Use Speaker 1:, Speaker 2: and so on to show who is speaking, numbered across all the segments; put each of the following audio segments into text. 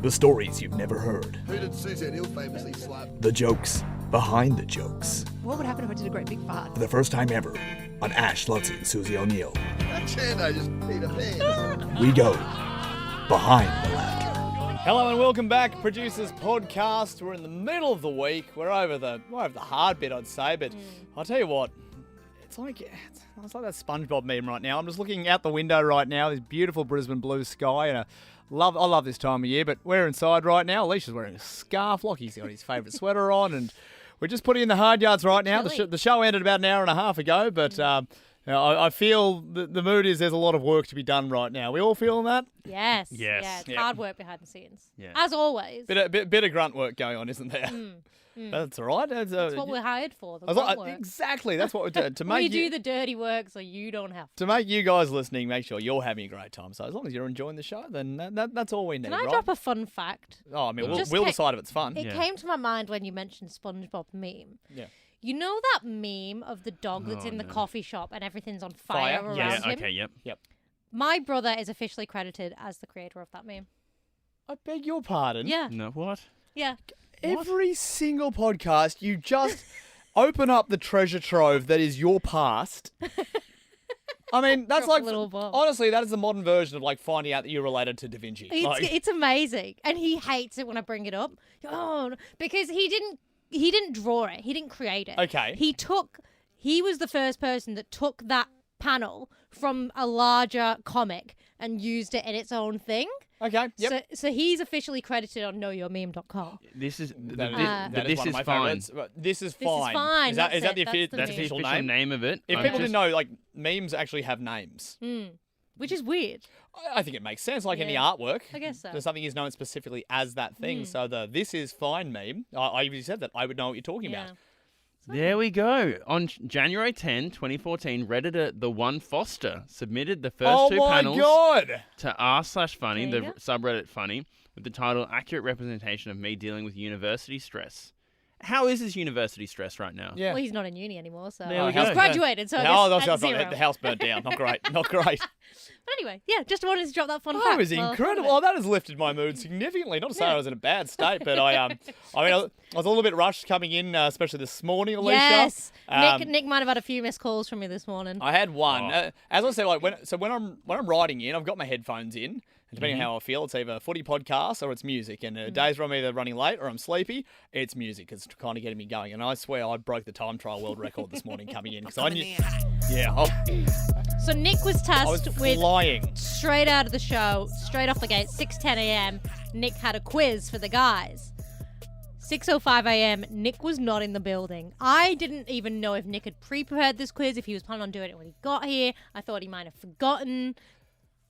Speaker 1: The stories you've never heard.
Speaker 2: Who did Suzanne Hill famously slap?
Speaker 1: The jokes behind the jokes.
Speaker 3: What would happen if I did a great big fart?
Speaker 1: For the first time ever on Ash, Lachie, and Susie O'Neill.
Speaker 2: That Chando just peed a pants.
Speaker 1: We go behind the laughter.
Speaker 4: Hello and welcome back, Producers Podcast. We're in the middle of the week. We're over the hard bit, I'd say, but I'll tell you what, it's like that SpongeBob meme right now. I'm just looking out the window right now, this beautiful Brisbane blue sky, and I love this time of year, but we're inside right now. Alicia's wearing a scarf, Lockie's got his favourite sweater on, and we're just putting in the hard yards right now. The show ended about an hour and a half ago, but I feel the mood is there's a lot of work to be done right now. We all feeling that?
Speaker 5: Yes.
Speaker 4: Yes.
Speaker 5: Yeah, it's
Speaker 4: Yep.
Speaker 5: hard work behind the scenes.
Speaker 4: Yeah.
Speaker 5: As always.
Speaker 4: Bit of grunt work going on, isn't there? That's all right. That's
Speaker 5: what we're hired for, the
Speaker 4: I was like,
Speaker 5: grunt work.
Speaker 4: Exactly. That's what we're doing. To
Speaker 5: We
Speaker 4: make
Speaker 5: do the dirty work so you don't have to.
Speaker 4: To make you guys listening, make sure you're having a great time. So as long as you're enjoying the show, then that's all we need,
Speaker 5: Can I
Speaker 4: right?
Speaker 5: drop a fun fact?
Speaker 4: Oh, I mean,
Speaker 5: It just
Speaker 4: we'll
Speaker 5: ca-
Speaker 4: decide if it's fun.
Speaker 5: It came to my mind when you mentioned SpongeBob meme.
Speaker 4: Yeah.
Speaker 5: You know that meme of the dog that's in the coffee shop and everything's on fire around
Speaker 4: Yes.
Speaker 5: him?
Speaker 6: Okay, yep.
Speaker 5: My brother is officially credited as the creator of that meme.
Speaker 4: I beg your pardon.
Speaker 5: Yeah.
Speaker 6: No, what?
Speaker 5: Yeah.
Speaker 4: Every single podcast, you just open up the treasure trove that is your past. I mean, that's
Speaker 5: Drop a
Speaker 4: like,
Speaker 5: little bomb.
Speaker 4: honestly, that is the modern version of like finding out that you're related to Da Vinci.
Speaker 5: It's amazing. And he hates it when I bring it up. Oh, because he didn't draw it. He didn't create it.
Speaker 4: Okay.
Speaker 5: He was the first person that took that panel from a larger comic and used it in its own thing.
Speaker 4: Okay. Yep.
Speaker 5: So he's officially credited on knowyourmeme.com.
Speaker 6: This is
Speaker 4: That
Speaker 6: this
Speaker 4: one of
Speaker 6: is
Speaker 4: my
Speaker 6: fine.
Speaker 4: favourites. This is
Speaker 5: This is
Speaker 4: fine.
Speaker 5: fine,
Speaker 4: Is that
Speaker 5: that's
Speaker 4: the
Speaker 5: it, that's the
Speaker 6: That's the
Speaker 4: official
Speaker 6: official name of it.
Speaker 4: If
Speaker 6: I
Speaker 4: people
Speaker 6: just-
Speaker 4: didn't know, like memes actually have names.
Speaker 5: Which is weird.
Speaker 4: I think it makes sense, like any
Speaker 5: Yeah.
Speaker 4: artwork.
Speaker 5: I guess so.
Speaker 4: There's something is known specifically as that thing. So the "this is fine" meme, I even said that I would know what you're talking
Speaker 5: Yeah.
Speaker 4: about.
Speaker 6: There we go. On January 10, 2014, Redditor The One Foster submitted the first two panels
Speaker 4: God!
Speaker 6: to r/funny,
Speaker 5: There
Speaker 6: the
Speaker 5: you go.
Speaker 6: subreddit funny, with the title "Accurate Representation of Me Dealing with University Stress." How is his university stress right now?
Speaker 4: Yeah.
Speaker 5: Well, he's not in uni anymore, so
Speaker 6: There we
Speaker 5: he's
Speaker 6: go.
Speaker 5: graduated, so I guess
Speaker 4: Oh,
Speaker 5: that's
Speaker 4: that's
Speaker 5: zero.
Speaker 4: the house burnt down. Not great. Not great.
Speaker 5: But anyway, yeah, just wanted to drop that fun fact.
Speaker 4: That was
Speaker 5: while I thought of
Speaker 4: incredible.
Speaker 5: it.
Speaker 4: Oh, that has lifted my mood significantly. Not to say
Speaker 5: Yeah.
Speaker 4: I was in a bad state, but I mean, I was a little bit rushed coming in, especially this morning, Alicia.
Speaker 5: Yes.
Speaker 4: Um,
Speaker 5: Nick might have had a few missed calls from me this morning.
Speaker 4: I had one.
Speaker 6: Oh.
Speaker 4: As I said, like when I'm riding in, I've got my headphones in. And depending on how I feel, it's either a footy podcast or it's music. And days where I'm either running late or I'm sleepy, it's music. It's kind of getting me going. And I swear I broke the time trial world record this morning coming in because I knew. Yeah,
Speaker 5: So Nick was
Speaker 4: I was
Speaker 5: tasked with
Speaker 4: flying.
Speaker 5: straight out of the show, straight off the gate, 6:10 a.m. Nick had a quiz for the guys. 6:05 a.m. Nick was not in the building. I didn't even know if Nick had pre-prepared this quiz, if he was planning on doing it when he got here. I thought he might have forgotten.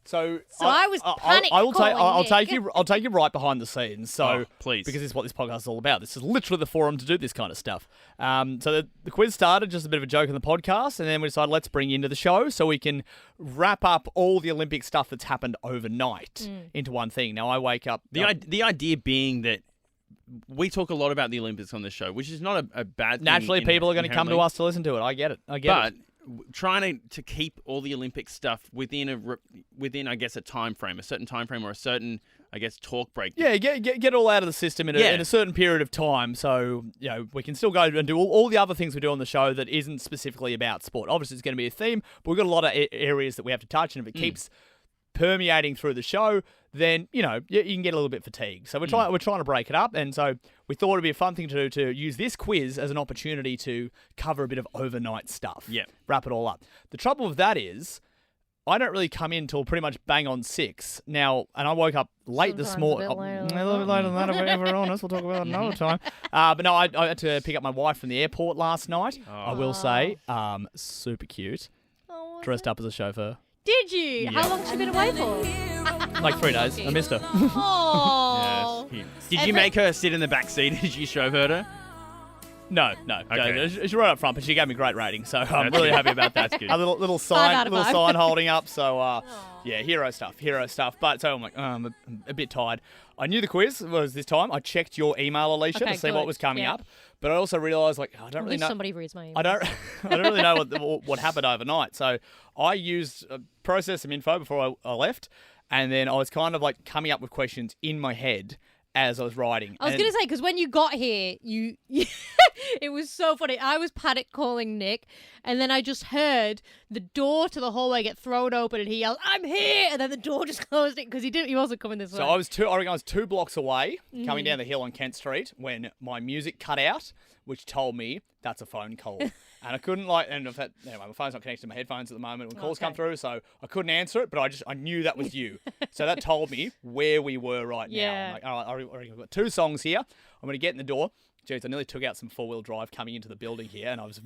Speaker 4: So
Speaker 5: I was panic
Speaker 4: I'll
Speaker 5: calling
Speaker 4: take
Speaker 5: Nick.
Speaker 4: I'll take you right behind the scenes. So
Speaker 6: Oh, please.
Speaker 4: because this is what this podcast is all about. This is literally the forum to do this kind of stuff. So the quiz started just a bit of a joke in the podcast, and then we decided let's bring you into the show so we can wrap up all the Olympic stuff that's happened overnight into one thing. Now I wake up.
Speaker 6: The idea being that we talk a lot about the Olympics on the show, which is not a bad thing.
Speaker 4: Naturally, people are going to come to
Speaker 6: inherently.
Speaker 4: us to listen to it. I get it.
Speaker 6: But trying to keep all the Olympic stuff within I guess a time frame, a certain time frame, or a certain talk break.
Speaker 4: Yeah, get it all out of the system in a certain period of time, so we can still go and do all the other things we do on the show that isn't specifically about sport. Obviously, it's going to be a theme, but we've got a lot of areas that we have to touch, and if it keeps permeating through the show, then you can get a little bit fatigued. So we're trying to break it up, and so we thought it'd be a fun thing to do to use this quiz as an opportunity to cover a bit of overnight stuff.
Speaker 6: Yeah,
Speaker 4: wrap it all up. The trouble with that is, I don't really come in till pretty much bang on 6 now, and I woke up late this
Speaker 5: Sometimes a
Speaker 4: morning.
Speaker 5: bit later
Speaker 4: A little bit later than that, if we're honest. We'll talk about it another time. But no, I had to pick up my wife from the airport last night. I will say, super cute, dressed up as a chauffeur.
Speaker 5: Did you? How long's she been away for?
Speaker 4: Like 3 days. I missed her.
Speaker 5: Oh.
Speaker 6: Yes. Did you make her sit in the back seat as you chauffeured her?
Speaker 4: No.
Speaker 6: Okay.
Speaker 4: She's right up front, but she gave me great rating, so I'm really happy about that.
Speaker 6: That's good.
Speaker 4: A little
Speaker 5: Five
Speaker 4: sign,
Speaker 5: out of
Speaker 4: little
Speaker 5: five.
Speaker 4: sign holding up. So yeah, hero stuff. But so I'm like, I'm a bit tired. I knew the quiz was this time. I checked your email, Alicia,
Speaker 5: Okay,
Speaker 4: to see what
Speaker 5: good.
Speaker 4: was coming
Speaker 5: Yeah.
Speaker 4: up. But I also realised, like, I don't
Speaker 5: At
Speaker 4: really
Speaker 5: least
Speaker 4: know.
Speaker 5: somebody reads my email.
Speaker 4: I don't really know what happened overnight. So I used processed some info before I left, and then I was kind of like coming up with questions in my head as I was writing.
Speaker 5: I was
Speaker 4: And-
Speaker 5: going to say, because when you got here, you it was so funny. I was panic calling Nick, and then I just heard the door to the hallway get thrown open, and he yelled, "I'm here!" And then the door just closed it because he wasn't coming this way.
Speaker 4: So I reckon I was 2 blocks away, coming down the hill on Kent Street, when my music cut out, which told me that's a phone call. And I couldn't and in fact, anyway, my phone's not connected to my headphones at the moment when calls come through, so I couldn't answer it, but I knew that was you. So that told me where we were right now.
Speaker 5: Yeah.
Speaker 4: I'm like, all right, I reckon I've got 2 songs here. I'm going to get in the door. Jeez, I nearly took out some 4-wheel drive coming into the building here, and I was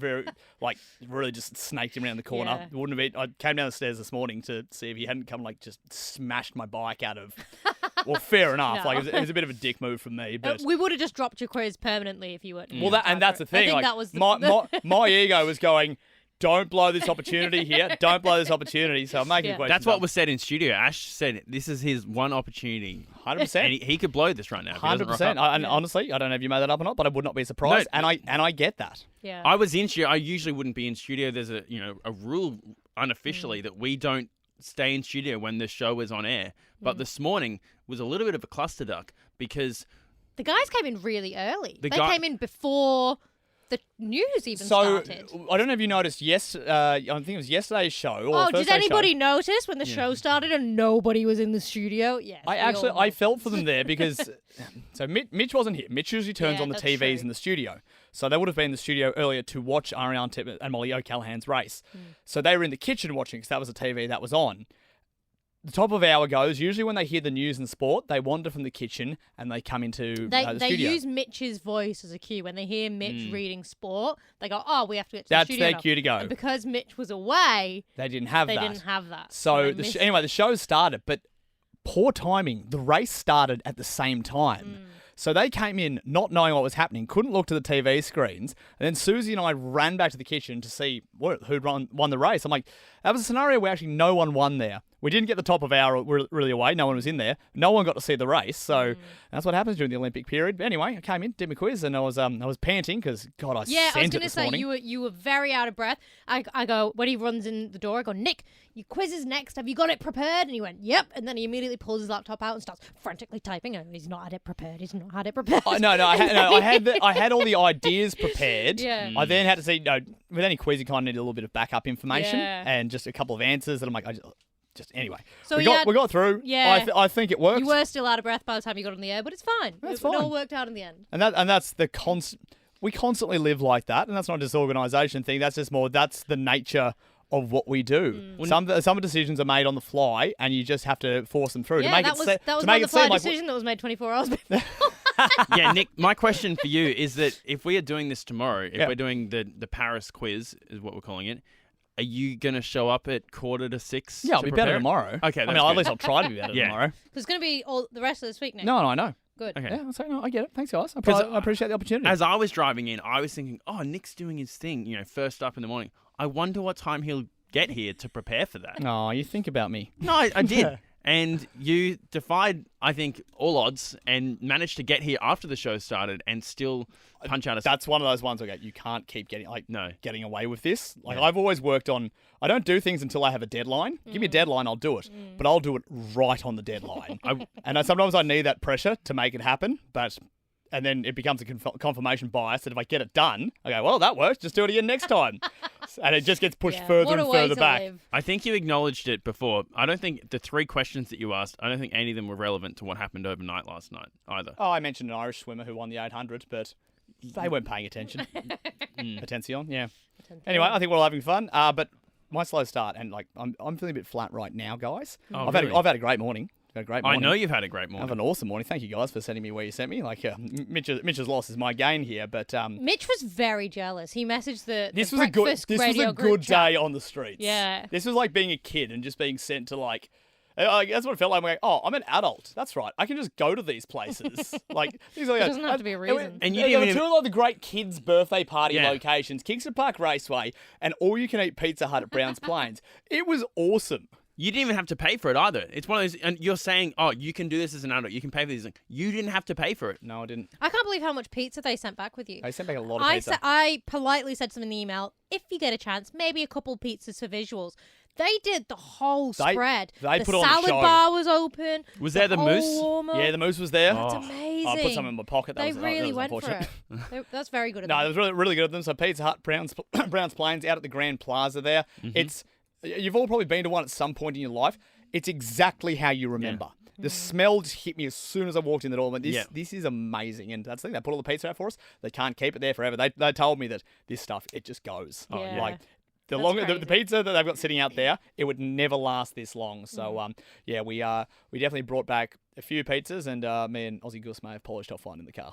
Speaker 4: really just snaked him around the corner.
Speaker 5: Yeah.
Speaker 4: It wouldn't have been. I came down the stairs this morning to see if he hadn't come, just smashed my bike out of. Well, fair enough.
Speaker 5: No.
Speaker 4: It was a bit of a dick move from me, but.
Speaker 5: we would have just dropped your quiz permanently if you weren't.
Speaker 4: Well, that's the thing.
Speaker 5: I think
Speaker 4: like,
Speaker 5: that was
Speaker 4: my ego was going, don't blow this opportunity here. Don't blow this opportunity. So I'm making
Speaker 5: Yeah.
Speaker 4: questions.
Speaker 6: That's what was said in studio. Ash said this is his one opportunity.
Speaker 4: 100%.
Speaker 6: And he could blow this right now. if he doesn't rock
Speaker 4: 100%.
Speaker 6: up.
Speaker 4: And honestly, I don't know if you made that up or not, but I would not be surprised.
Speaker 6: No.
Speaker 4: And I get that.
Speaker 5: Yeah.
Speaker 6: I was in studio. I usually wouldn't be in studio. There's a rule unofficially that we don't stay in studio when the show is on air. But this morning was a little bit of a cluster duck because
Speaker 5: The guys came in really early.
Speaker 6: The
Speaker 5: They
Speaker 6: guy-
Speaker 5: came in before the news even
Speaker 4: So
Speaker 5: started.
Speaker 4: I don't know if you noticed. I think it was yesterday's show. Or
Speaker 5: Oh, did
Speaker 4: Thursday's
Speaker 5: anybody
Speaker 4: show.
Speaker 5: notice when the show started and nobody was in the studio? Yes.
Speaker 4: I felt for them there because so Mitch wasn't here. Mitch usually turns
Speaker 5: Yeah,
Speaker 4: on the
Speaker 5: that's
Speaker 4: TVs
Speaker 5: true.
Speaker 4: in the studio. So they would have been in the studio earlier to watch Ariane Tippett and Molly O'Callaghan's race. So they were in the kitchen watching because that was the TV that was on. The top of hour goes, usually when they hear the news and sport, they wander from the kitchen and they come into the
Speaker 5: They
Speaker 4: studio.
Speaker 5: use Mitch's voice as a cue. When they hear Mitch reading sport, they go, "Oh, we have to get to
Speaker 4: That's
Speaker 5: the studio."
Speaker 4: their
Speaker 5: now."
Speaker 4: cue to go.
Speaker 5: And because Mitch was away,
Speaker 4: They didn't have
Speaker 5: they
Speaker 4: that.
Speaker 5: didn't have that.
Speaker 4: So
Speaker 5: they
Speaker 4: the
Speaker 5: missed
Speaker 4: anyway, the show started, but poor timing. The race started at the same time. So they came in not knowing what was happening, couldn't look to the TV screens, and then Susie and I ran back to the kitchen to see who'd won the race. I'm like, that was a scenario where actually no one won there. We didn't get the top of hour really away. No one was in there. No one got to see the race. So that's what happens during the Olympic period. But anyway, I came in, did my quiz, and I was panting because God, I
Speaker 5: Yeah, I was
Speaker 4: sent it
Speaker 5: going to
Speaker 4: this
Speaker 5: say
Speaker 4: morning.
Speaker 5: you were very out of breath. I go when he runs in the door. I go, "Nick, your quiz is next. Have you got it prepared?" And he went, "Yep." And then he immediately pulls his laptop out and starts frantically typing. And he's not had it prepared. He's not had it prepared.
Speaker 4: I had all the ideas prepared.
Speaker 5: Yeah.
Speaker 4: I then had to see, with any quiz, you kind of need a little bit of backup information
Speaker 5: Yeah.
Speaker 4: and just a couple of answers. And I'm like, anyway.
Speaker 5: So
Speaker 4: we
Speaker 5: he
Speaker 4: got through.
Speaker 5: Yeah.
Speaker 4: I think it worked.
Speaker 5: You were still out of breath by the time you got on the air, but it's fine.
Speaker 4: That's
Speaker 5: It
Speaker 4: fine.
Speaker 5: all worked out in the end.
Speaker 4: And that's the we constantly live like that, and that's not a disorganization thing. That's just that's the nature of what we do. Some decisions are made on the fly, and you just have to force them through
Speaker 5: Yeah,
Speaker 4: to make
Speaker 5: that
Speaker 4: it
Speaker 5: was
Speaker 4: se-
Speaker 5: that was
Speaker 4: to
Speaker 5: not
Speaker 4: make
Speaker 5: the
Speaker 4: it seem
Speaker 5: fly
Speaker 4: like
Speaker 5: decision that was made 24 hours before.
Speaker 6: yeah, Nick, my question for you is that if we are doing this tomorrow, if
Speaker 4: Yeah.
Speaker 6: we're doing the Paris quiz, is what we're calling it, are you going to show up at 5:45?
Speaker 4: Yeah, I'll
Speaker 6: to
Speaker 4: be better
Speaker 6: prepare?
Speaker 4: tomorrow.
Speaker 6: Okay,
Speaker 4: I mean,
Speaker 6: that's
Speaker 4: at
Speaker 6: good.
Speaker 4: least I'll try to be better
Speaker 6: Yeah.
Speaker 4: tomorrow.
Speaker 5: It's going to be all the rest of this week now.
Speaker 4: No, I know.
Speaker 5: Good.
Speaker 6: Okay.
Speaker 4: Yeah, I'll say no. I get it. Thanks, guys. I
Speaker 6: 'Cause
Speaker 4: appreciate the opportunity.
Speaker 6: As I was driving in, I was thinking, oh, Nick's doing his thing, first up in the morning. I wonder what time he'll get here to prepare for that.
Speaker 4: Oh, you think about me.
Speaker 6: No, I did. And you defied, I think, all odds and managed to get here after the show started and still punch out a...
Speaker 4: That's one of those ones where you can't keep getting
Speaker 6: No.
Speaker 4: getting away with this. I've always worked on. I don't do things until I have a deadline. Give me a deadline, I'll do it, but I'll do it right on the deadline. And sometimes I need that pressure to make it happen, and then it becomes a confirmation bias that if I get it done, I go, well, that works. Just do it again next time, and it just gets pushed
Speaker 5: Yeah.
Speaker 4: further
Speaker 5: What a
Speaker 4: and
Speaker 5: way
Speaker 4: further
Speaker 5: to
Speaker 4: back.
Speaker 5: live.
Speaker 6: I think you acknowledged it before. I don't think the 3 questions that you asked, I don't think any of them were relevant to what happened overnight last night either.
Speaker 4: Oh, I mentioned an Irish swimmer who won the 800, but they weren't paying attention. Attention, yeah. Anyway, I think we're all having fun. But my slow start, and I'm feeling a bit flat right now, guys.
Speaker 6: Oh,
Speaker 4: I've
Speaker 6: really?
Speaker 4: had a great morning. Had a great
Speaker 6: I
Speaker 4: morning.
Speaker 6: know you've had a great
Speaker 4: I have
Speaker 6: morning.
Speaker 4: an awesome morning. Thank you guys for sending me where you sent me. Mitch's loss is my gain here, but
Speaker 5: Mitch was very jealous. He messaged the
Speaker 4: this was a
Speaker 5: breakfast
Speaker 4: good
Speaker 5: radio
Speaker 4: good
Speaker 5: group chat.
Speaker 4: day on the streets.
Speaker 5: Yeah.
Speaker 4: This was like being a kid and just being sent to that's what it felt like. I'm like, oh, I'm an adult. That's right. I can just go to these places. These are,
Speaker 5: doesn't have to be a reason.
Speaker 6: And you
Speaker 4: there
Speaker 6: didn't
Speaker 4: were
Speaker 6: even-
Speaker 4: two of the great kids' birthday party
Speaker 6: Yeah.
Speaker 4: locations, Kingston Park Raceway, and all you can eat Pizza Hut at Browns Plains. It was awesome.
Speaker 6: You didn't even have to pay for it either. It's one of those, and you're saying, oh, you can do this as an adult. You can pay for these things. You didn't have to pay for it.
Speaker 4: No, I didn't.
Speaker 5: I can't believe how much pizza they sent back with you.
Speaker 4: They sent back a lot of pizza.
Speaker 5: I politely said to them in the email, if you get a chance, maybe a couple pizzas for visuals. They did the whole spread.
Speaker 4: they
Speaker 5: the
Speaker 4: put on a
Speaker 5: salad
Speaker 4: show.
Speaker 5: bar was open.
Speaker 6: Was there the
Speaker 5: whole
Speaker 6: moose?
Speaker 5: warm-up.
Speaker 4: Yeah, the moose was there.
Speaker 5: That's
Speaker 6: Oh.
Speaker 5: amazing.
Speaker 4: I put some in my pocket. That
Speaker 5: They
Speaker 4: was,
Speaker 5: really
Speaker 4: that was
Speaker 5: went for
Speaker 4: unfortunate.
Speaker 5: it. That's very good of
Speaker 4: No, it
Speaker 5: them.
Speaker 4: was really, really good of them. So Pizza Hut, Browns Plains, out at the Grand Plaza there. You've all probably been to one at some point in your life. It's exactly how you remember. The smell just hit me as soon as I walked in the door. I went, this is amazing. And that's the thing. They put all the pizza out for us. They can't keep it there forever. They told me that this stuff, it just goes.
Speaker 5: Yeah.
Speaker 4: Like, the
Speaker 5: That's
Speaker 4: longer the
Speaker 5: crazy.
Speaker 4: pizza that they've got sitting out there, it would never last this long. So we definitely brought back a few pizzas, and me and Aussie Gus may have polished off one in the car.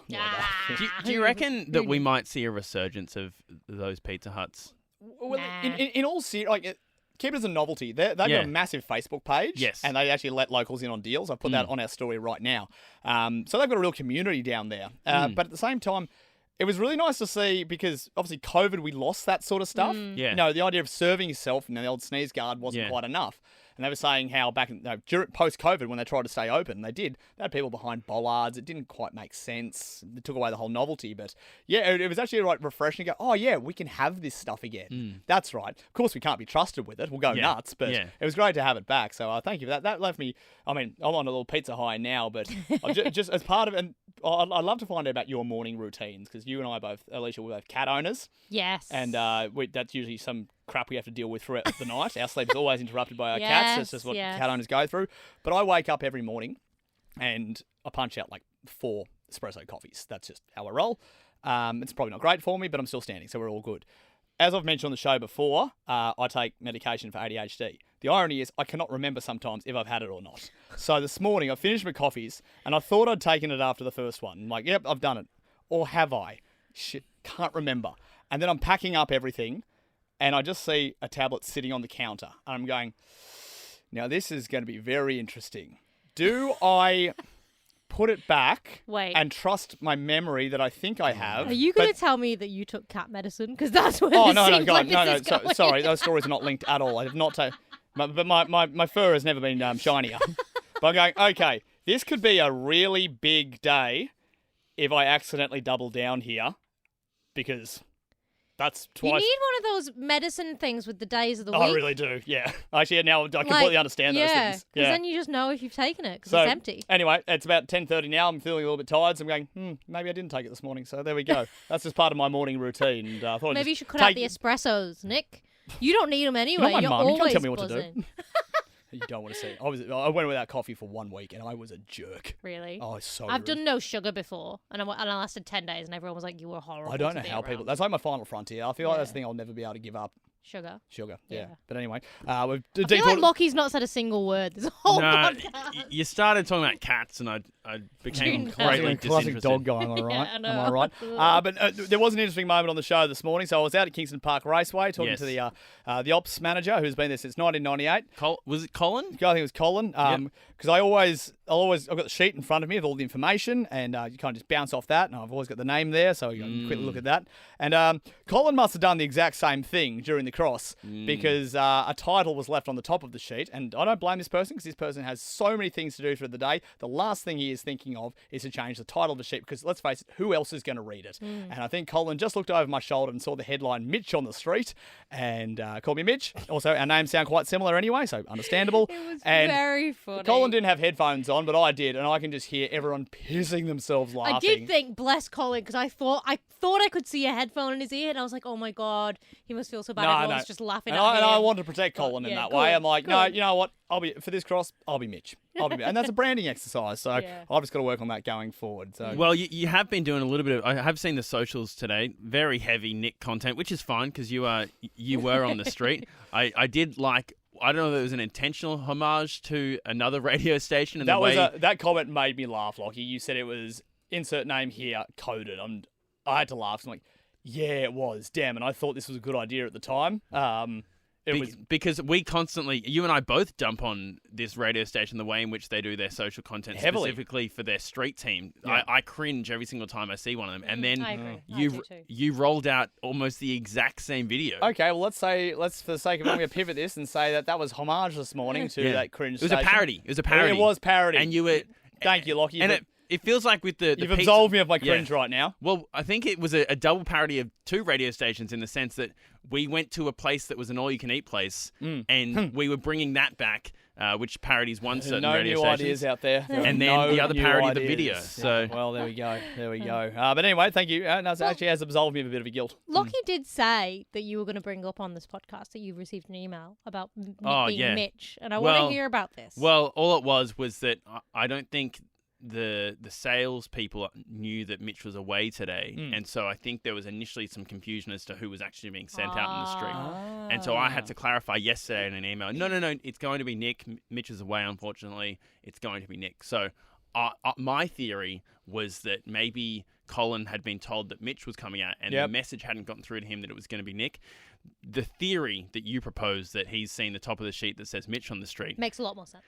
Speaker 6: Do you reckon that we might see a resurgence of those Pizza Huts?
Speaker 4: Well,
Speaker 5: Nah.
Speaker 4: in all seriousness, keep it as a novelty. They've got a massive Facebook page.
Speaker 6: Yes.
Speaker 4: And they actually let locals in on deals. I've put that on our story right now. So they've got a real community down there. But at the same time, it was really nice to see because obviously COVID, we lost that sort of stuff.
Speaker 6: Yeah.
Speaker 4: You know, the idea of serving yourself and the old sneeze guard wasn't quite enough. And they were saying how back in, post-COVID, when they tried to stay open, and they did, they had people behind bollards. It didn't quite make sense. It took away the whole novelty. But yeah, it was actually like refreshing to go, oh yeah, we can have this stuff again. That's right. Of course, we can't be trusted with it. We'll go nuts. But it was great to have it back. So thank you for that. That left me, I mean, I'm on a little pizza high now, but just as part of it, and I'd love to find out about your morning routines because you and I both, Alicia, we're both cat owners.
Speaker 5: Yes.
Speaker 4: And that's usually some crap we have to deal with throughout the night. Our sleep is always interrupted by our cats. That's just what cat owners go through. But I wake up every morning and I punch out like 4 espresso coffees. That's just how I roll. It's probably not great for me, but I'm still standing, so we're all good. As I've mentioned on the show before, I take medication for ADHD. The irony is I cannot remember sometimes if I've had it or not. So this morning I finished my coffees and I thought I'd taken it after the first one. I'm like, yep, I've done it. Or have I? Shit, can't remember. And then I'm packing up everything and I just see a tablet sitting on the counter. And I'm going, now this is going to be very interesting. Do I put it back and trust my memory that I think I have?
Speaker 5: Are you going to tell me that you took cat medicine? Because that's what
Speaker 4: Oh,
Speaker 5: this
Speaker 4: no,
Speaker 5: seems
Speaker 4: God,
Speaker 5: like
Speaker 4: no.
Speaker 5: this is going.
Speaker 4: Sorry, those stories are not linked at all. I have not taken... But my fur has never been shinier. But I'm going, okay, this could be a really big day if I accidentally double down here because that's twice...
Speaker 5: You need one of those medicine things with the days of the week.
Speaker 4: I really do, yeah. Actually, now I completely understand those things.
Speaker 5: Because then you just know if you've taken it because
Speaker 4: So,
Speaker 5: it's empty.
Speaker 4: Anyway, it's about 10:30 now. I'm feeling a little bit tired, so I'm going, maybe I didn't take it this morning. So there we go. That's just part of my morning routine. And, I thought I'd
Speaker 5: Maybe you
Speaker 4: just
Speaker 5: should cut out the espressos, Nick. You don't need them anyway.
Speaker 4: You're not my mum. You can't
Speaker 5: always
Speaker 4: tell me what to do.
Speaker 5: buzzing.
Speaker 4: You don't want to see. I went without coffee for 1 week, and I was a jerk.
Speaker 5: Really?
Speaker 4: Oh, it's so
Speaker 5: I've
Speaker 4: rude.
Speaker 5: done no sugar before, and I lasted 10 days, and everyone was like, you were horrible.
Speaker 4: I don't know
Speaker 5: to be
Speaker 4: how
Speaker 5: around.
Speaker 4: people... That's like my final frontier. I feel like that's the thing I'll never be able to give up.
Speaker 5: Sugar.
Speaker 4: Sugar,
Speaker 5: Yeah.
Speaker 4: yeah. But anyway, we've
Speaker 5: I feel like
Speaker 4: detoured...
Speaker 5: Lockie's not said a single word this whole
Speaker 6: No,
Speaker 5: podcast.
Speaker 6: you started talking about cats, and I became
Speaker 5: Tuned out.
Speaker 6: greatly
Speaker 4: Classic
Speaker 6: disinterested.
Speaker 4: dog guy, am I right?
Speaker 5: Yeah, I know.
Speaker 4: Am I right? But there was an interesting moment on the show this morning. So I was out at Kingston Park Raceway talking to the ops manager who's been there since 1998.
Speaker 6: Was it Colin?
Speaker 4: I think it was Colin. Because I've got the sheet in front of me with all the information, and you kind of just bounce off that. And I've always got the name there, so you can quickly look at that. And Colin must have done the exact same thing during the cross because a title was left on the top of the sheet. And I don't blame this person because this person has so many things to do for the day. The last thing he is thinking of is to change the title of the sheet because let's face it, who else is going to read it? And I think Colin just looked over my shoulder and saw the headline "Mitch on the street" and called me Mitch. Also, our names sound quite similar ananyway, so understandable.
Speaker 5: It was
Speaker 4: and
Speaker 5: very funny.
Speaker 4: Colin didn't have headphones on, but I did, and I can just hear everyone pissing themselves laughing.
Speaker 5: I did think, bless Colin, because I thought I could see a headphone in his ear, and I was like, oh my god, he must feel so bad. Everyone's just laughing
Speaker 4: and
Speaker 5: at him.
Speaker 4: And I wanted to protect Colin in that way.
Speaker 5: good,
Speaker 4: I'm like, no,
Speaker 5: good.
Speaker 4: you know what? For this cross, I'll be Mitch. And that's a branding exercise. So
Speaker 5: Yeah.
Speaker 4: I've just got to work on that going forward. So
Speaker 6: Well, you have been doing a little bit of... I have seen the socials today. Very heavy Nick content, which is fine because you were on the street. I did like... I don't know if it was an intentional homage to another radio station. And
Speaker 4: that comment made me laugh, Lachie. You said it was insert name here coded. I had to laugh. I'm like, yeah, it was. Damn, and I thought this was a good idea at the time.
Speaker 6: Because we constantly, you and I both dump on this radio station, the way in which they do their social content
Speaker 4: Heavily.
Speaker 6: specifically for their street team.
Speaker 4: Yeah.
Speaker 6: I cringe every single time I see one of them. And then
Speaker 5: I agree. I
Speaker 6: you
Speaker 5: do too.
Speaker 6: you rolled out almost the exact same video.
Speaker 4: Okay, well, let's for the sake of I'm going to pivot this and say that was homage this morning to that cringe
Speaker 6: It was a
Speaker 4: station.
Speaker 6: parody. It was a parody.
Speaker 4: It was parody.
Speaker 6: And you were...
Speaker 4: Thank you, Lachie.
Speaker 6: And
Speaker 4: but
Speaker 6: It feels like with the
Speaker 4: You've
Speaker 6: pizza,
Speaker 4: absolved me of my
Speaker 6: Yeah.
Speaker 4: cringe right now.
Speaker 6: Well, I think it was a double parody of two radio stations in the sense that we went to a place that was an all-you-can-eat place, and we were bringing that back, which parodies one certain
Speaker 4: No
Speaker 6: radio
Speaker 4: new
Speaker 6: station.
Speaker 4: ideas out there.
Speaker 6: And then
Speaker 4: No
Speaker 6: the other
Speaker 4: new
Speaker 6: parody of the
Speaker 4: ideas.
Speaker 6: video. So
Speaker 4: Well, there we go. There we go. But anyway, thank you. No, it actually has absolved me of a bit of a guilt.
Speaker 5: Lachie did say that you were going to bring up on this podcast that you received an email about Nick
Speaker 6: Oh,
Speaker 5: being
Speaker 6: yeah.
Speaker 5: Mitch, and I want
Speaker 6: Well-
Speaker 5: to hear about this.
Speaker 6: Well, all it was that I don't think the sales people knew that Mitch was away today, and so I think there was initially some confusion as to who was actually being sent out in the street. And so I had to clarify yesterday in an email. No, it's going to be Nick. Mitch is away, unfortunately. It's going to be Nick. So my theory was that maybe Colin had been told that Mitch was coming out, and the message hadn't gotten through to him that it was going to be Nick. The theory that you proposed that he's seen the top of the sheet that says Mitch on the street.
Speaker 5: Makes a lot more sense.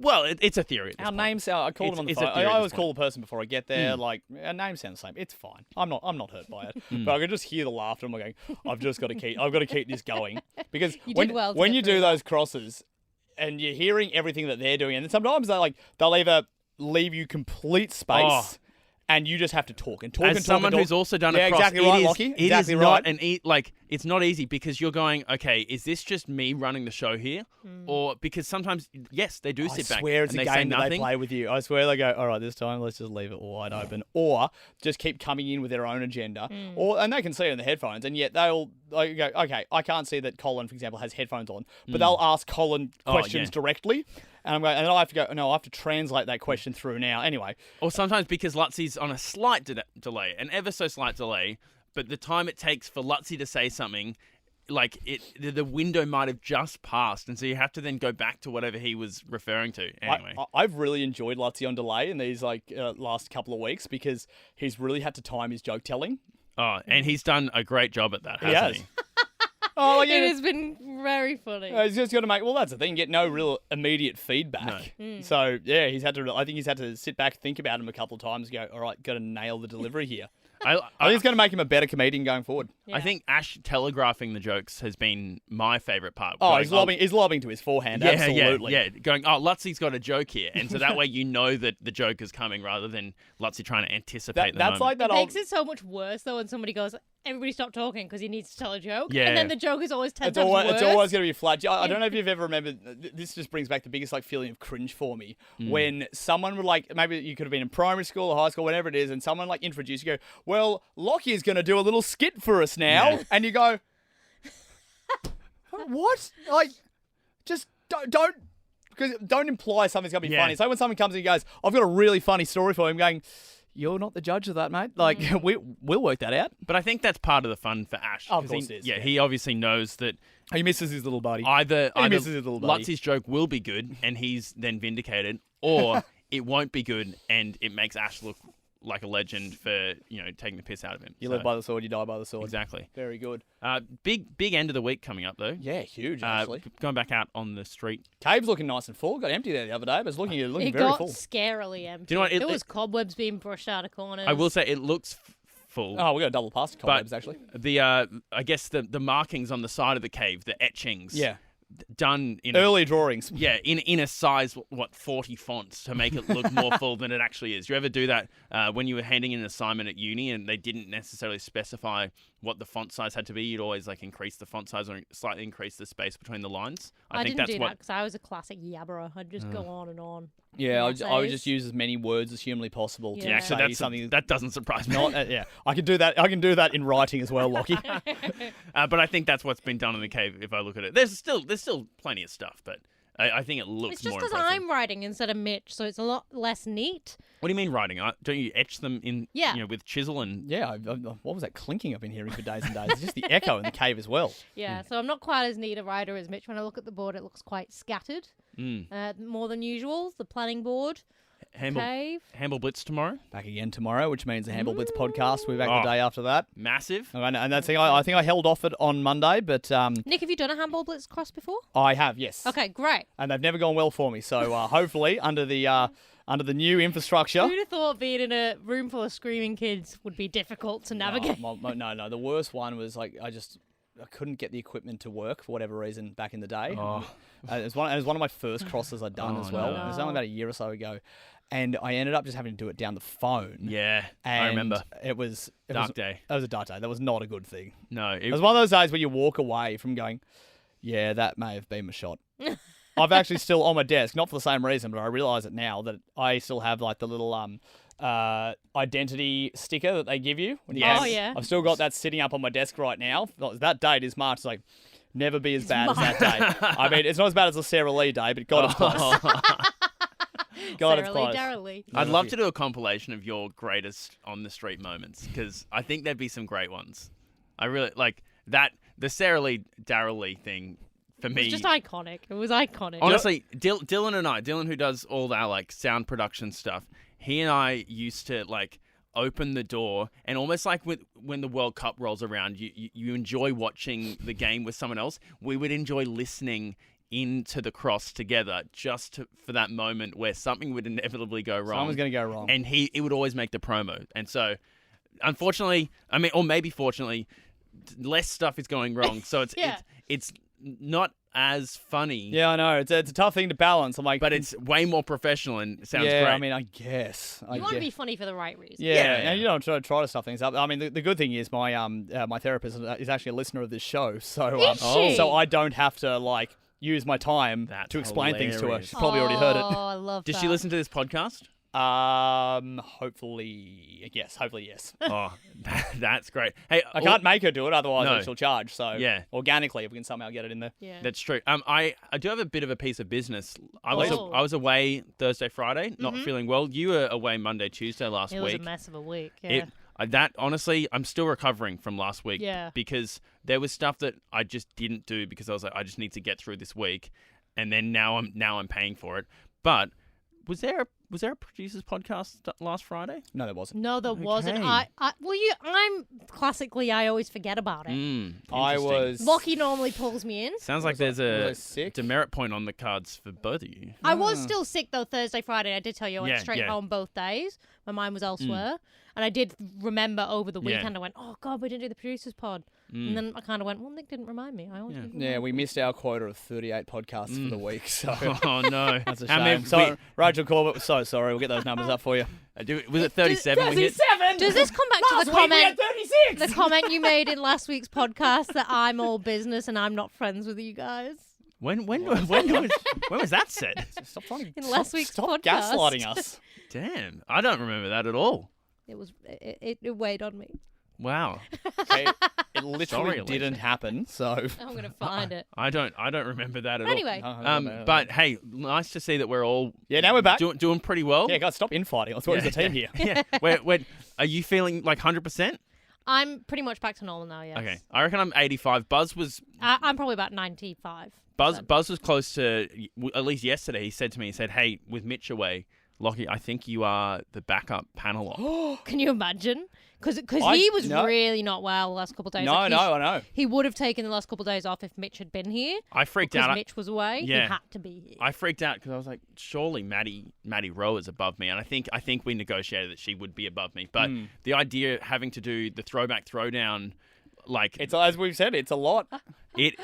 Speaker 6: Well, it's a theory. At this
Speaker 4: Our
Speaker 6: point.
Speaker 4: names sound. I called him on the
Speaker 6: It's a
Speaker 4: phone.
Speaker 6: theory
Speaker 4: I
Speaker 6: at
Speaker 4: always
Speaker 6: this
Speaker 4: call the person before I get there. Like our names sound the same. It's fine. I'm not hurt by it. But I can just hear the laughter. I'm going. I've got to keep this going because
Speaker 5: You
Speaker 4: when
Speaker 5: did well to
Speaker 4: when
Speaker 5: get
Speaker 4: you
Speaker 5: through
Speaker 4: do
Speaker 5: that.
Speaker 4: those crosses and you're hearing everything that they're doing, and then sometimes they'll either leave you complete space.
Speaker 6: Oh.
Speaker 4: And you just have to talk and talk
Speaker 6: As
Speaker 4: and talk.
Speaker 6: someone
Speaker 4: and talk.
Speaker 6: who's also done
Speaker 4: yeah,
Speaker 6: a cross,
Speaker 4: exactly right, Lachie.
Speaker 6: it
Speaker 4: Exactly
Speaker 6: is
Speaker 4: right.
Speaker 6: not it's not easy because you're going, okay, is this just me running the show here, or because sometimes yes, they do sit
Speaker 4: I
Speaker 6: back
Speaker 4: swear it's
Speaker 6: and
Speaker 4: a
Speaker 6: they say
Speaker 4: game that they
Speaker 6: nothing.
Speaker 4: play with you. I swear they go, all right, this time let's just leave it wide open, or just keep coming in with their own agenda, and they can see it in the headphones, and yet they'll go, okay, I can't see that Colin, for example, has headphones on, but they'll ask Colin questions directly, and I'm going, and then I have to go, no, I have to translate that question through now. Anyway,
Speaker 6: Or sometimes because Lutzie's on a slight delay, an ever so slight delay, but the time it takes for Lutzie to say something, like the window might have just passed, and so you have to then go back to whatever he was referring to. Anyway,
Speaker 4: I've really enjoyed Lachie on delay in these last couple of weeks because he's really had to time his joke telling.
Speaker 6: and he's done a great job at that,
Speaker 4: He
Speaker 6: hasn't
Speaker 4: has.
Speaker 6: he?
Speaker 4: Oh,
Speaker 5: It
Speaker 4: yeah.
Speaker 5: has been very funny.
Speaker 4: He's just got to make. Well, that's the thing. Get no real immediate feedback. So yeah, he's had to. I think he's had to sit back, think about him a couple of times, and go, all right, got to nail the delivery here. I think it's going to make him a better comedian going forward.
Speaker 5: Yeah.
Speaker 6: I think Ash telegraphing the jokes has been my favourite part.
Speaker 4: Oh,
Speaker 6: Going,
Speaker 4: he's lobbing to his forehand.
Speaker 6: Yeah,
Speaker 4: Absolutely.
Speaker 6: yeah. Going, Lutzie's got a joke here. And so that way you know that the joke is coming rather than Lutzie trying to anticipate the
Speaker 4: That's
Speaker 6: moment.
Speaker 4: like that
Speaker 5: It
Speaker 4: old.
Speaker 5: makes it so much worse though when somebody goes, everybody stop talking because he needs to tell a joke.
Speaker 6: Yeah.
Speaker 5: And then the joke is always 10
Speaker 4: It's
Speaker 5: times
Speaker 4: always,
Speaker 5: worse.
Speaker 4: it's always going to be flat. I don't know if you've ever remembered. This just brings back the biggest feeling of cringe for me when someone would maybe you could have been in primary school or high school, whatever it is, and someone introduced you, go, well, Lachie is going to do a little skit for us now,
Speaker 6: Yeah.
Speaker 4: and you go, what? Just don't. Because don't imply something's going to be
Speaker 6: Yeah.
Speaker 4: funny. So when someone comes in and goes, I've got a really funny story for him, going, you're not the judge of that, mate. We'll work that out.
Speaker 6: But I think that's part of the fun for Ash.
Speaker 4: Of
Speaker 6: 'cause
Speaker 4: course
Speaker 6: he,
Speaker 4: it is,
Speaker 6: Yeah,
Speaker 4: yeah.
Speaker 6: he obviously knows that
Speaker 4: He misses his little buddy.
Speaker 6: either
Speaker 4: misses his little buddy.
Speaker 6: Lutzie's joke will be good and he's then vindicated, or it won't be good and it makes Ash look like a legend for taking the piss out of him.
Speaker 4: You
Speaker 6: So,
Speaker 4: live by the sword, you die by the sword.
Speaker 6: exactly.
Speaker 4: Very good.
Speaker 6: Big end of the week coming up though.
Speaker 4: Yeah, huge, actually.
Speaker 6: Going back out on the street.
Speaker 4: Cave's looking nice and full. Got empty there the other day, but it's looking
Speaker 5: It
Speaker 4: very
Speaker 5: got
Speaker 4: full.
Speaker 5: scarily empty.
Speaker 6: Do you know what,
Speaker 5: there was cobwebs being brushed out of corners.
Speaker 6: I will say it looks full.
Speaker 4: Oh, we got a double past cobwebs, actually.
Speaker 6: The I guess the markings on the side of the cave, the etchings.
Speaker 4: Yeah.
Speaker 6: Done in
Speaker 4: Early drawings.
Speaker 6: Yeah, in a size, 40 fonts to make it look more full than it actually is. Do you ever do that when you were handing in an assignment at uni and they didn't necessarily specify what the font size had to be? You'd always increase the font size or slightly increase the space between the lines.
Speaker 5: I
Speaker 6: think
Speaker 5: didn't
Speaker 6: that's
Speaker 5: do
Speaker 6: what.
Speaker 5: that because I was a classic yabberer. I'd just go on and on.
Speaker 4: Yeah, I would
Speaker 5: Essays.
Speaker 4: just use as many words as humanly possible to
Speaker 5: Yeah.
Speaker 6: So
Speaker 4: say something.
Speaker 6: that doesn't surprise me.
Speaker 4: Not, yeah, I can do that. I can do that in writing as well, Lachie.
Speaker 6: But I think that's what's been done in the cave. If I look at it, there's still plenty of stuff, but I think it looks
Speaker 5: It's just
Speaker 6: more
Speaker 5: because
Speaker 6: impressive.
Speaker 5: I'm writing instead of Mitch, so it's a lot less neat.
Speaker 6: What do you mean writing? Don't you etch them in?
Speaker 5: Yeah.
Speaker 6: With chisel and.
Speaker 4: Yeah, what was that clinking I've been hearing for days and days? It's just the echo in the cave as well.
Speaker 5: Yeah, so I'm not quite as neat a writer as Mitch. When I look at the board, it looks quite scattered, more than usual. The planning board, cave.
Speaker 6: Handball Blitz tomorrow.
Speaker 4: Back again tomorrow, which means the Handball Blitz podcast. We'll be back the day after that.
Speaker 6: Massive.
Speaker 4: And that's the thing. I think I held off it on Monday, but
Speaker 5: Nick, have you done a handball blitz cross before?
Speaker 4: I have, yes.
Speaker 5: Okay, great.
Speaker 4: And they've never gone well for me. So hopefully, under the new infrastructure.
Speaker 5: Who'd have thought being in a room full of screaming kids would be difficult to navigate?
Speaker 4: No. The worst one was I couldn't get the equipment to work for whatever reason back in the day.
Speaker 6: Oh.
Speaker 4: It was one of my first crosses I'd done as well.
Speaker 6: no.
Speaker 4: It was only about a year or so ago. and I ended up just having to do it down the phone.
Speaker 6: Yeah,
Speaker 4: And
Speaker 6: I remember.
Speaker 4: It was
Speaker 6: Dark day.
Speaker 4: That was a dark day. That was not a good thing.
Speaker 6: No,
Speaker 4: It was one of those days where you walk away from going, yeah, that may have been my shot. I've actually still on my desk, not for the same reason, but I realise it now that I still have like the little identity sticker that they give you. When you
Speaker 5: Yes.
Speaker 4: go-
Speaker 5: Oh, yeah.
Speaker 4: I've still got that sitting up on my desk right now. That date is marked. It's like, never be as bad as that day. I mean, it's not as bad as the Sarah Lee day, but God, it's close. God, it's
Speaker 5: Sarah Lee,
Speaker 4: close.
Speaker 5: Daryl Lee.
Speaker 6: I'd love to do a compilation of your greatest on the street moments because I think there'd be some great ones. I really like that. The Sarah Lee, Daryl Lee thing for
Speaker 5: It
Speaker 6: me.
Speaker 5: was just iconic. It was iconic.
Speaker 6: Honestly, Dylan and I, Dylan who does all our like sound production stuff, he and I used to like open the door and almost like when the World Cup rolls around, you enjoy watching the game with someone else. We would enjoy listening into the cross together for that moment where something would inevitably go wrong.
Speaker 4: Someone's going to go wrong.
Speaker 6: And it would always make the promo. And so, unfortunately, I mean, or maybe fortunately, less stuff is going wrong. So it's not as funny.
Speaker 4: Yeah, I know. It's a tough thing to balance. I'm like,
Speaker 6: But it's way more professional and sounds
Speaker 4: yeah,
Speaker 6: great.
Speaker 4: I mean, I guess.
Speaker 5: you want to be funny for the right reason.
Speaker 4: Yeah,
Speaker 6: Yeah.
Speaker 4: and you don't try to stuff things up. I mean, the good thing is my my therapist is actually a listener of this show, so
Speaker 5: Is she?
Speaker 4: so I don't have to like use my time
Speaker 6: That's
Speaker 4: to explain things to her.
Speaker 6: hilarious.
Speaker 4: She's probably already heard
Speaker 5: Oh,
Speaker 4: it.
Speaker 5: I love
Speaker 6: Does
Speaker 5: that.
Speaker 6: she listen to this podcast?
Speaker 4: Hopefully yes.
Speaker 6: Oh, that's great. Hey,
Speaker 4: I can't make her do it, otherwise
Speaker 6: No.
Speaker 4: she'll charge. So
Speaker 6: Yeah.
Speaker 4: organically, if we can somehow get it in there.
Speaker 5: Yeah.
Speaker 6: That's true. I do have a bit of a piece of business. I was away Thursday, Friday, not feeling well. You were away Monday, Tuesday last
Speaker 5: It was
Speaker 6: week.
Speaker 5: a mess of a week. Yeah.
Speaker 6: That honestly, I'm still recovering from last week.
Speaker 5: Yeah.
Speaker 6: Because there was stuff that I just didn't do because I was like, I just need to get through this week, and then now I'm paying for it. But was there a producers podcast last Friday?
Speaker 4: No, there wasn't.
Speaker 5: No, there wasn't.
Speaker 6: Okay.
Speaker 5: I'm classically, I always forget about it.
Speaker 4: I
Speaker 6: Interesting.
Speaker 4: was.
Speaker 5: Lachie normally pulls me in.
Speaker 6: Sounds like there's
Speaker 4: was I
Speaker 6: a
Speaker 4: sick?
Speaker 6: demerit point on the cards for both of you.
Speaker 5: I was still sick though Thursday, Friday. I did tell you I went
Speaker 6: Yeah,
Speaker 5: straight
Speaker 6: yeah.
Speaker 5: home both days. My mind was elsewhere. And I did remember over the
Speaker 6: Yeah.
Speaker 5: weekend, I went, oh God, we didn't do the producers pod. And then I kind of went, well, Nick didn't remind me. I always do.
Speaker 4: Yeah, we missed our quota of 38 podcasts for the week, so
Speaker 6: Oh no,
Speaker 4: that's a
Speaker 6: How many-
Speaker 4: shame. So, Rachel Corbett, so sorry. We'll get those numbers up for you.
Speaker 6: was it 37? we hit?
Speaker 5: Does this come back to the comment? The comment you made in last week's podcast that I'm all business and I'm not friends with you guys.
Speaker 6: When was that said?
Speaker 4: Stop trying to
Speaker 5: In last week's
Speaker 4: stop
Speaker 5: podcast.
Speaker 4: gaslighting us.
Speaker 6: Damn, I don't remember that at all.
Speaker 5: It weighed on me.
Speaker 6: Wow,
Speaker 4: Okay, it literally
Speaker 6: Sorry, Alicia.
Speaker 4: didn't happen. So
Speaker 5: I'm gonna find it.
Speaker 6: I don't remember that at
Speaker 5: Anyway,
Speaker 6: all. But hey, nice to see that we're all
Speaker 4: yeah, now we're back.
Speaker 6: doing pretty well.
Speaker 4: Yeah, guys, stop infighting. Let's work as a team here.
Speaker 6: Yeah, are you feeling like 100%?
Speaker 5: I'm pretty much back to normal now. Yes.
Speaker 6: Okay, I reckon I'm 85. Buzz was
Speaker 5: I'm probably about 95.
Speaker 6: Buzz was close to, at least yesterday. He said to me, hey, with Mitch away, Lachie, I think you are the backup panel op.
Speaker 5: Can you imagine? Because
Speaker 4: I-
Speaker 5: he was
Speaker 4: no.
Speaker 5: really not well the last couple of days.
Speaker 4: No,
Speaker 5: Like,
Speaker 4: no, I know.
Speaker 5: He would have taken the last couple of days off if Mitch had been here.
Speaker 6: I freaked
Speaker 5: Because
Speaker 6: out.
Speaker 5: Mitch was away.
Speaker 6: Yeah.
Speaker 5: He had to be here.
Speaker 6: I freaked out because I was like, surely Maddie Rowe is above me, and I think we negotiated that she would be above me. But the idea of having to do the throwback throwdown, like
Speaker 4: It's as we've said, it's a lot.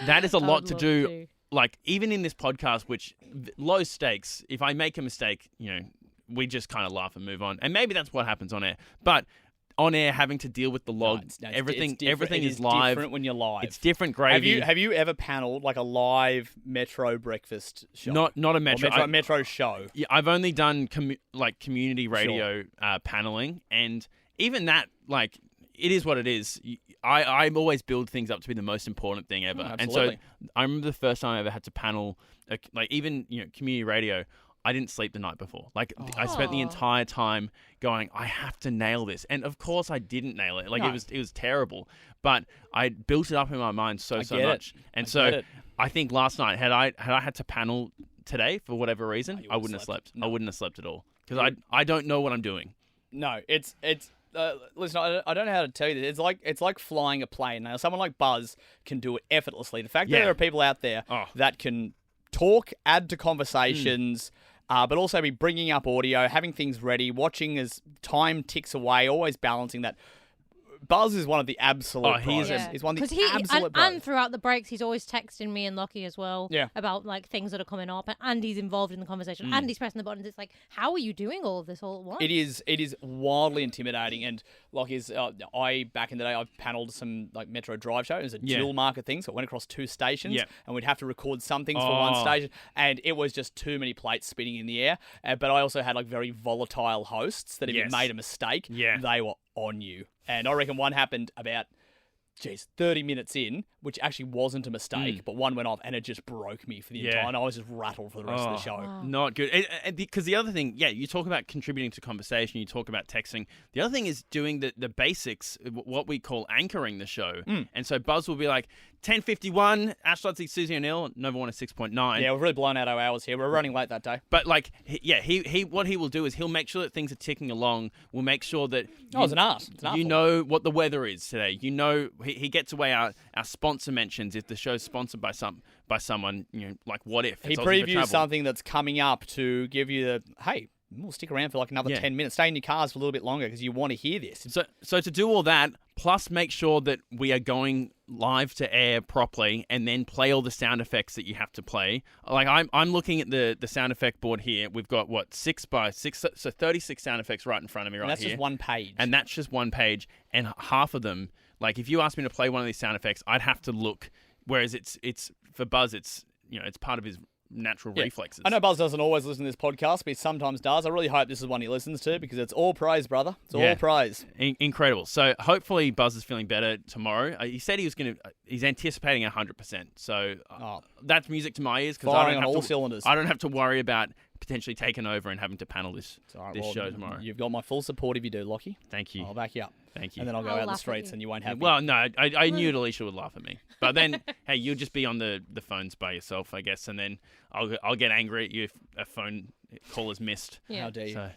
Speaker 6: that is a
Speaker 5: I
Speaker 6: lot
Speaker 5: would
Speaker 6: to
Speaker 5: love
Speaker 6: do.
Speaker 5: to.
Speaker 6: Like even in this podcast, which low stakes. If I make a mistake, we just kind of laugh and move on, and maybe that's what happens on air. But on air, having to deal with the log,
Speaker 4: It's
Speaker 6: everything
Speaker 4: different. It
Speaker 6: is live.
Speaker 4: Different when you're live.
Speaker 6: It's different gravy.
Speaker 4: Have you ever panelled like a live Metro breakfast show?
Speaker 6: Not a
Speaker 4: Or
Speaker 6: metro.
Speaker 4: Metro show.
Speaker 6: Yeah, I've only done community radio paneling, and even that, like, it is what it is. I always build things up to be the most important thing ever, and so
Speaker 4: absolutely.
Speaker 6: I remember the first time I ever had to panel, like even community radio. I didn't sleep the night before. Like I spent the entire time going, I have to nail this, and of course I didn't nail it. Like
Speaker 4: No.
Speaker 6: it was terrible, but I built it up in my mind so
Speaker 4: get it.
Speaker 6: much, and
Speaker 4: I
Speaker 6: so
Speaker 4: get it.
Speaker 6: I think last night had I had to panel today for whatever reason,
Speaker 4: you
Speaker 6: I
Speaker 4: wouldn't
Speaker 6: wouldn't have
Speaker 4: have slept.
Speaker 6: slept. I wouldn't have slept at all because I don't know what I'm doing.
Speaker 4: No, it's. Listen, I don't know how to tell you this. It's like flying a plane. Now, someone like Buzz can do it effortlessly. The fact that
Speaker 6: Yeah.
Speaker 4: there are people out there
Speaker 6: Oh.
Speaker 4: that can talk, add to conversations, but also be bringing up audio, having things ready, watching as time ticks away, always balancing that. Buzz is one of the absolute pros.
Speaker 5: Yeah.
Speaker 4: He's one of the
Speaker 5: 'Cause he,
Speaker 4: absolute pros.
Speaker 5: and throughout the breaks, he's always texting me and Lachie as well
Speaker 4: Yeah.
Speaker 5: about like things that are coming up, and he's involved in the conversation, and he's pressing the buttons. It's like, how are you doing all of this all at once?
Speaker 4: It is wildly intimidating, and like back in the day I panelled some like Metro Drive show. It was a dual market thing, so it went across 2 stations, and we'd have to record some things for one station, and it was just too many plates spinning in the air. But I also had like very volatile hosts that if you made a mistake, they were on you. And I reckon one happened about 30 minutes in, which actually wasn't a mistake, but one went off and it just broke me for the entire, and I was just rattled for the rest of the show.
Speaker 5: Wow.
Speaker 6: Not good. Because the other thing, you talk about contributing to conversation, you talk about texting. The other thing is doing the basics, what we call anchoring the show. And so Buzz will be like, 10:51, Ash Lachie, Susie O'Neill, Nova 106.9.
Speaker 4: Yeah, we've really blown out our hours here. We're running late that day.
Speaker 6: But like, he what he will do is he'll make sure that things are ticking along. We'll make sure that
Speaker 4: It's an art. It's an art
Speaker 6: you
Speaker 4: form.
Speaker 6: know what the weather is today. You know, he gets away our sponsor mentions if the show's sponsored by someone. You know, like What If
Speaker 4: He
Speaker 6: it's Aussie for
Speaker 4: previews
Speaker 6: Travel.
Speaker 4: something that's coming up to give you the, hey, we'll stick around for like another 10 minutes. Stay in your cars for a little bit longer because you want to hear this.
Speaker 6: So to do all that, plus make sure that we are going live to air properly, and then play all the sound effects that you have to play. Like I'm looking at the sound effect board here. We've got 6 by 6, so 36 sound effects right in front of me
Speaker 4: And
Speaker 6: right
Speaker 4: that's
Speaker 6: here.
Speaker 4: just one page.
Speaker 6: And that's just one page, and half of them. Like if you asked me to play one of these sound effects, I'd have to look. Whereas it's for Buzz, it's part of his natural reflexes.
Speaker 4: I know Buzz doesn't always listen to this podcast, but he sometimes does. I really hope this is one he listens to because it's all praise, brother. It's all praise.
Speaker 6: Incredible. So hopefully Buzz is feeling better tomorrow. He said he's anticipating 100%. So that's music to my ears because
Speaker 4: Firing on all cylinders.
Speaker 6: I don't have to worry about potentially taking over and having to panel this show tomorrow.
Speaker 4: You've got my full support if you do, Lachie.
Speaker 6: Thank you.
Speaker 4: I'll back you up.
Speaker 6: Thank you.
Speaker 4: And then I'll go
Speaker 5: I'll
Speaker 4: out in the
Speaker 5: laugh at
Speaker 4: streets
Speaker 5: you.
Speaker 4: and you won't have me.
Speaker 6: Well, no, I knew that Alicia would laugh at me. But then, hey, you'll just be on the phones by yourself, I guess, and then I'll get angry at you if a phone call is missed.
Speaker 5: Yeah.
Speaker 4: How dare you?
Speaker 6: So,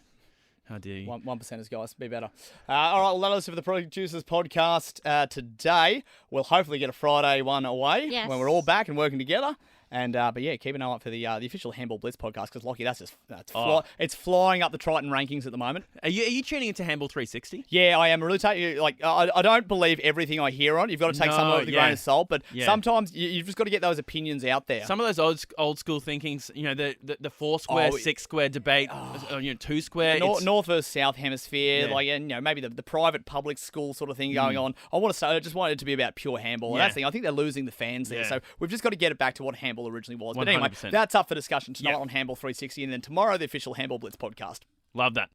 Speaker 6: how dare you?
Speaker 4: 1%ers, guys. Be better. All right, well, that was it for the Producers Podcast today. We'll hopefully get a Friday one away
Speaker 5: Yes.
Speaker 4: when we're all back and working together. And but yeah, keep an eye out for the official Handball Blitz podcast because Lachie, it's flying up the Triton rankings at the moment.
Speaker 6: Are you tuning into Handball 360?
Speaker 4: Yeah, I am really taking I don't believe everything I hear on. You've got to take some of it with a grain of salt, but sometimes you've just got to get those opinions out there.
Speaker 6: Some of those old school thinkings, the 4 square, 6 square debate, 2 square.
Speaker 4: North versus South Hemisphere, maybe the private public school sort of thing going on. I just wanted it to be about pure handball. And that's the thing. I think they're losing the fans there.
Speaker 6: Yeah.
Speaker 4: So we've just got to get it back to what handball originally was. But anyway,
Speaker 6: 100%.
Speaker 4: that's up for discussion tonight on Handball 360, and then tomorrow the official Handball Blitz podcast.
Speaker 6: Love that.